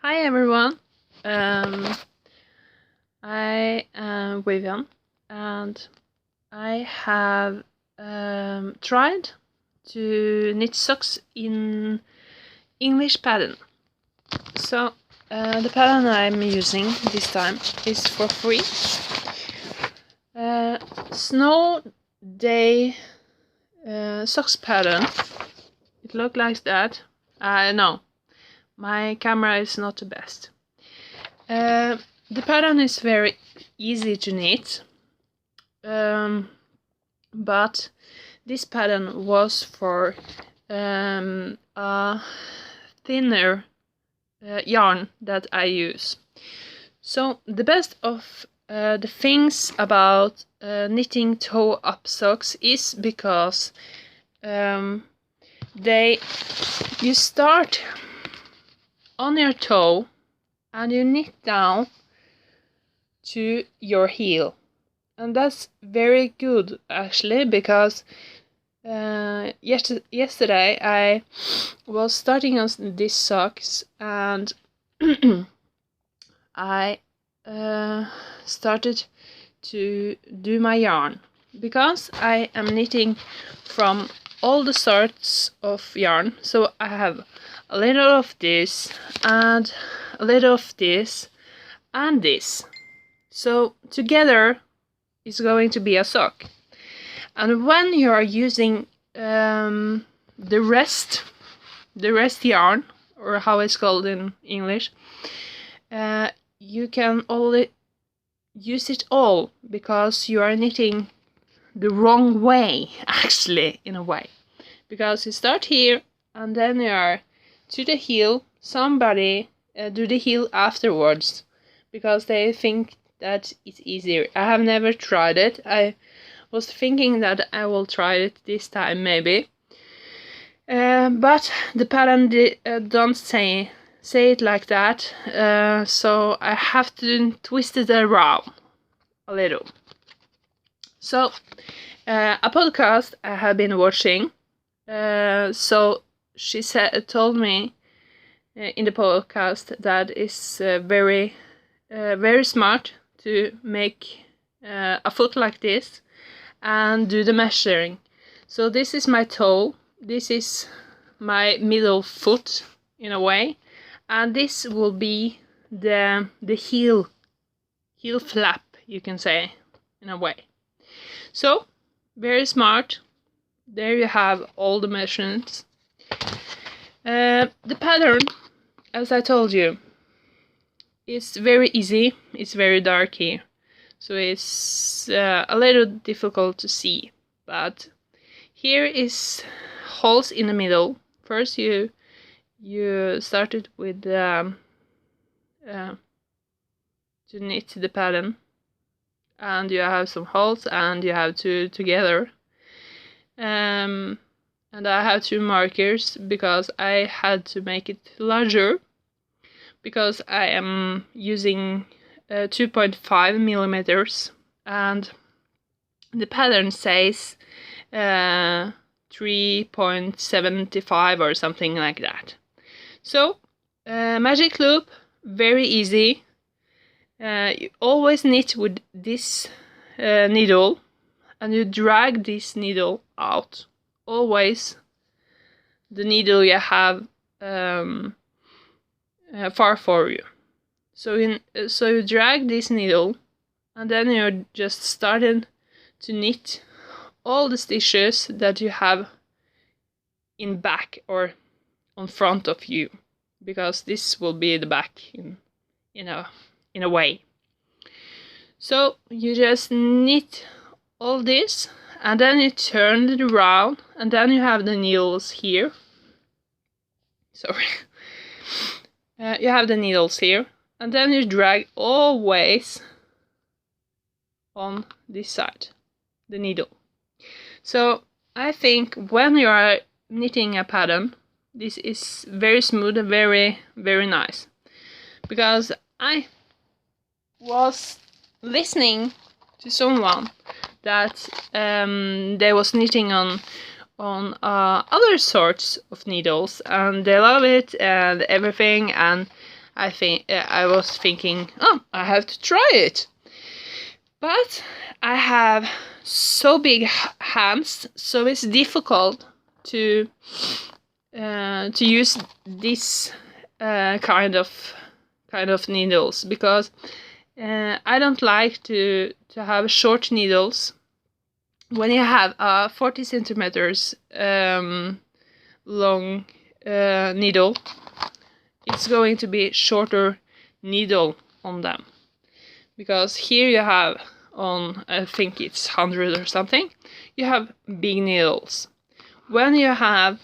Hi everyone, um, I am Vivian and I have tried to knit socks in English pattern. So the pattern I'm using this time is for free. Snow Day socks pattern. It looks like that. No, my camera is not the best. The pattern is very easy to knit, but this pattern was for a thinner yarn that I use. So the best of the things about knitting toe-up socks is because you start on your toe and you knit down to your heel, and that's very good actually, because yesterday I was starting on these socks and I started to do my yarn, because I am knitting from all the sorts of yarn. So I have a little of this and a little of this and this. So together it's going to be a sock. And when you are using the rest yarn, or how it's called in English, you can only use it all, because you are knitting the wrong way, actually, in a way. Because you start here and then you are to the heel. Somebody do the heel afterwards, because they think that it's easier. I have never tried it. I was thinking that I will try it this time maybe, but the pattern don't say it like that, so I have to twist it around a little. So a podcast I have been watching, so she told me in the podcast that it's very smart to make a foot like this and do the measuring. So this is my toe, this is my middle foot in a way, and this will be the heel flap, you can say, in a way. So very smart. There you have all the measurements. The pattern, as I told you, is very easy. It's very dark here, so it's a little difficult to see. But here is holes in the middle. First you started with to knit the pattern, and you have some holes and you have two together. And I have two markers because I had to make it larger, because I am using 2.5 millimeters and the pattern says 3.75 or something like that. So magic loop, very easy. You always knit with this needle, and you drag this needle out. Always the needle you have far for you. So you drag this needle, and then you're just starting to knit all the stitches that you have in back or on front of you, because this will be the back in a way. So you just knit all this, and then you turn it around, and then you have the needles here. Sorry. You have the needles here, and then you drag always on this side, the needle. So I think when you are knitting a pattern, this is very smooth and very, very nice. Because I was listening to someone that they was knitting on other sorts of needles, and they love it and everything, and I was thinking, oh, I have to try it. But I have so big hands, so it's difficult to use this kind of needles, because I don't like to have short needles. When you have a 40 centimeters long needle, it's going to be shorter needle on them, because here you have on, I think it's 100 or something, you have big needles. When you have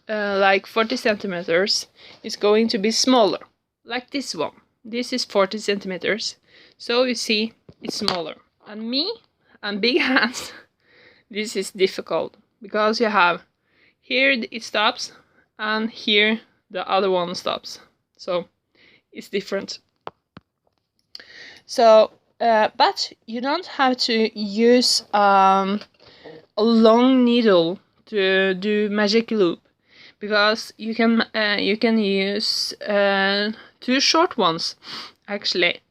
like 40 centimeters, it's going to be smaller, like this one. This is 40 centimeters, so you see it's smaller. And me and big hands, this is difficult, because you have here it stops and here the other one stops, so it's different. So but you don't have to use a long needle to do magic loop, because you can use 2 short ones actually,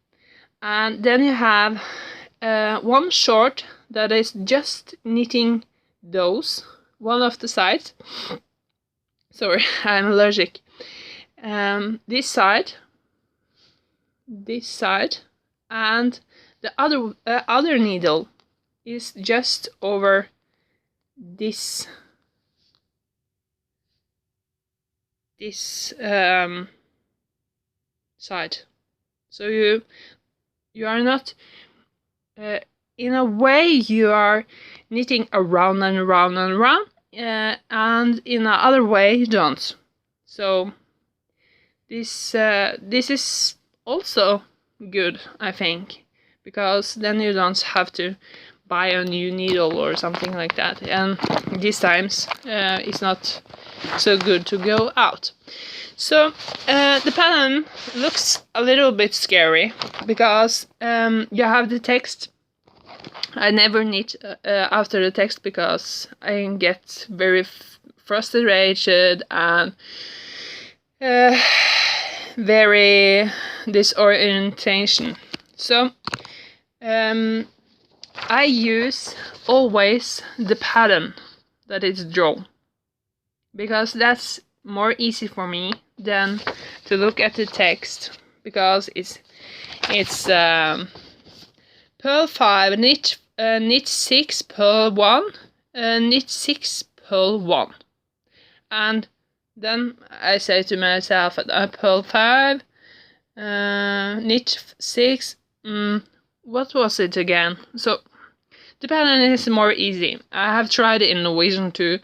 and then you have one short that is just knitting those one of the sides. Sorry, I'm allergic. This side, and the other needle is just over this side. So you are not in a way you are knitting around and around and around, and in another way you don't. So this is also good, I think, because then you don't have to buy a new needle or something like that, and these times it's not so good to go out. So the pattern looks a little bit scary, because you have the text. I never knit after the text, because I get very frustrated and very disorientation. So I use always the pattern that is drawn, because that's more easy for me than to look at the text, because it's purl 5, knit 6, purl 1, knit 6, purl 1, and then I say to myself, purl 5, knit 6, what was it again? So the pattern is more easy. I have tried in Norwegian to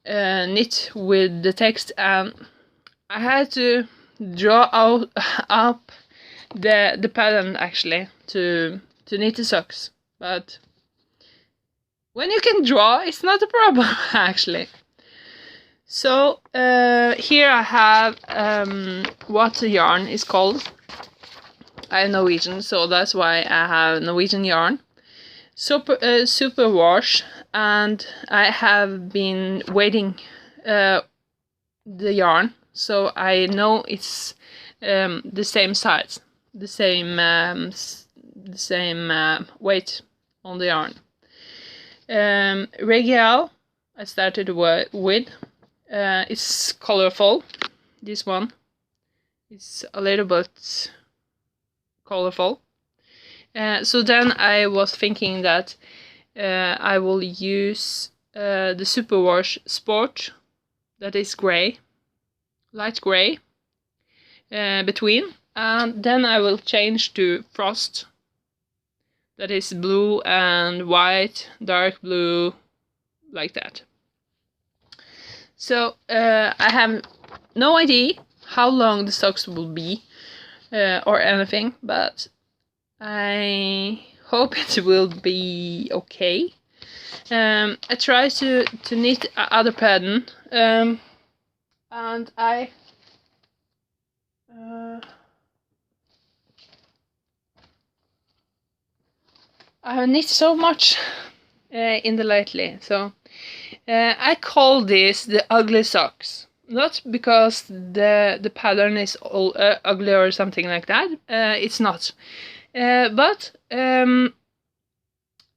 knit with the text, and I had to draw up the pattern actually to knit the socks. But when you can draw, it's not a problem actually. So here I have what the yarn is called. I am Norwegian, so that's why I have Norwegian yarn. Super wash, and I have been weighting the yarn, so I know it's the same size, the same weight on the yarn. Regial I started with. It's colorful. This one is a little bit colorful. So then I was thinking that I will use the Superwash Sport, that is gray, light gray, between, and then I will change to Frost, that is blue and white, dark blue, like that. So I have no idea how long the socks will be or anything, but I hope it will be okay. I try to knit other pattern, and I have knit so much in the lately, so I call this the ugly socks, not because the pattern is all ugly or something like that. It's not. But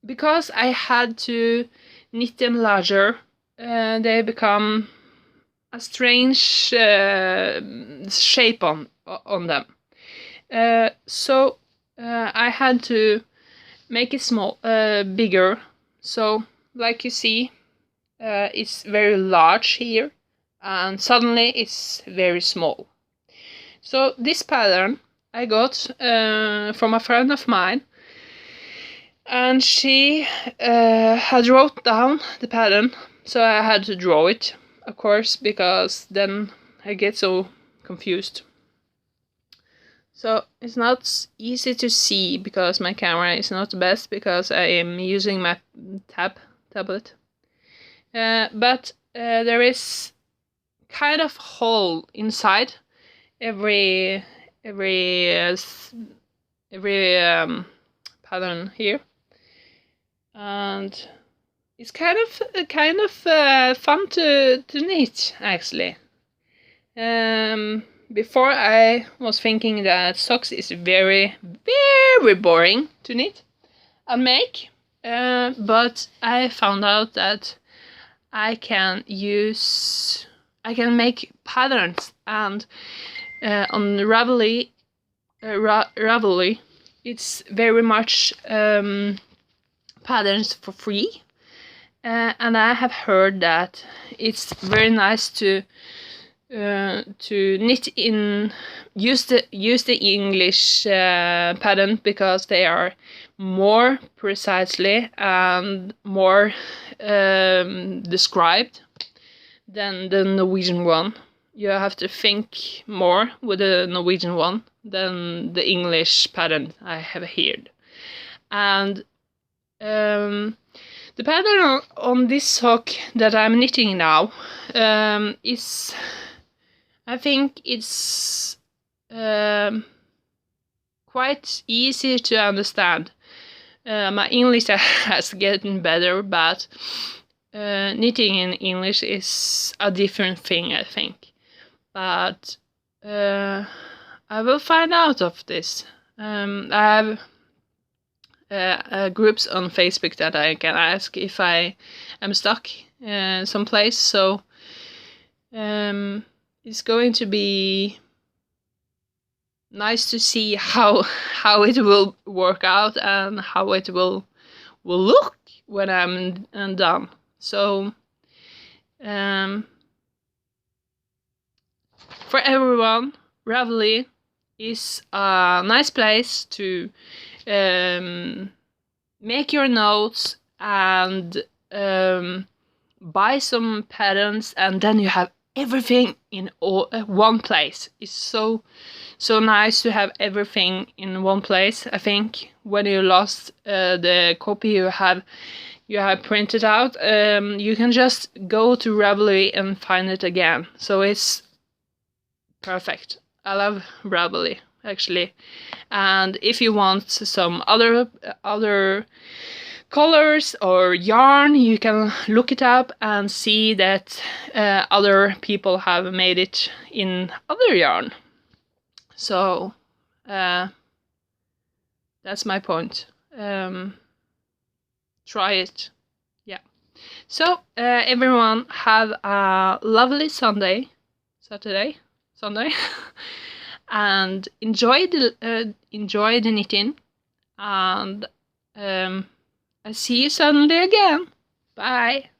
because I had to knit them larger, they become a strange shape on them. So I had to make it bigger. So, like you see, it's very large here, and suddenly it's very small. So this pattern I got from a friend of mine, and she had wrote down the pattern, so I had to draw it, of course, because then I get so confused. So it's not easy to see because my camera is not the best, because I am using my tablet. But there is kind of hole inside every pattern here, and it's kind of fun to knit, actually. Before I was thinking that socks is very boring to knit and make, but I found out that I can make patterns, and on Ravelry, it's very much patterns for free, and I have heard that it's very nice to knit in use the English pattern, because they are more precisely and more described than the Norwegian one. You have to think more with the Norwegian one than the English pattern I have heard. And the pattern on this sock that I'm knitting now is, I think it's quite easy to understand. My English has gotten better, but knitting in English is a different thing, I think. But I will find out of this. I have groups on Facebook that I can ask if I am stuck someplace, so it's going to be nice to see how it will work out and how it will look when I'm done. So for everyone, Ravelry is a nice place to make your notes and buy some patterns, and then you have everything in one place. It's so nice to have everything in one place. I think when you lost the copy you have printed out, you can just go to Ravelry and find it again. So it's perfect. I love Ravelry, actually. And if you want some other colors or yarn, you can look it up and see that other people have made it in other yarn. So that's my point. Try it. Yeah. So everyone, have a lovely Sunday, and enjoy the knitting, and I'll see you suddenly again. Bye.